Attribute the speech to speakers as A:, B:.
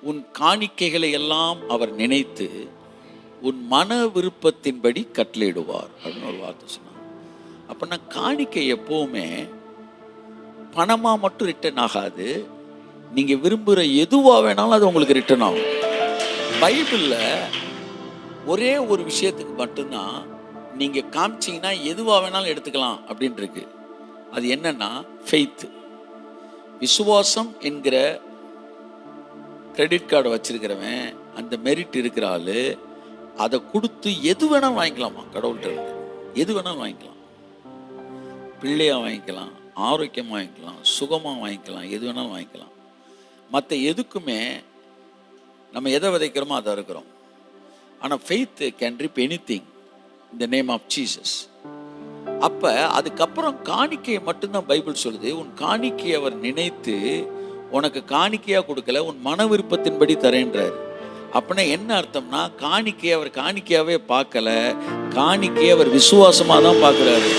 A: உன் காணிக்கைகளை எல்லாம் அவர் நினைத்து உன் மன விருப்பத்தின்படி கட்டளையிடுவார் அப்படின்னு ஒரு வார்த்தை சொன்னார். அப்படின்னா காணிக்கை எப்போவுமே பணமாக மட்டும் ரிட்டர்ன் ஆகாது, நீங்கள் விரும்புகிற எதுவாக வேணாலும் அது உங்களுக்கு ரிட்டர்ன் ஆகும். பைபிளில் ஒரே ஒரு விஷயத்துக்கு மட்டும்தான் நீங்கள் காமிச்சிங்கன்னா எதுவாக வேணாலும் எடுத்துக்கலாம் அப்படின்னு இருக்கு. அது என்னன்னா ஃபெய்த். விசுவாசம் என்கிற கிரெடிட் கார்டு வச்சிருக்கிறவன், அந்த மெரிட் இருக்கிற ஆள், அதை கொடுத்து எது வேணாலும் வாங்கிக்கலாமா கடவுள்கிட்ட இருந்து. எது வேணாலும் வாங்கிக்கலாம். பிள்ளையாக வாங்கிக்கலாம், ஆரோக்கியமாக வாங்கிக்கலாம், சுகமாக வாங்கிக்கலாம், எது வேணாலும் வாங்கிக்கலாம். மற்ற எதுக்குமே நம்ம எதை விதைக்கிறோமோ அதை இருக்கிறோம். ஆனால் faith can reap anything in the name of Jesus. அப்போ அதுக்கப்புறம் காணிக்கையை மட்டும்தான் பைபிள் சொல்லுது. உன் காணிக்கையை அவர் நினைத்து உனக்கு காணிக்கையாக கொடுக்கல, உன் மன விருப்பத்தின்படி தரேன்றார். அப்படின்னா என்ன அர்த்தம்னா, காணிக்கையை அவர் காணிக்கையாகவே பார்க்கல, காணிக்கையை அவர் விசுவாசமாக தான் பார்க்குறாரு.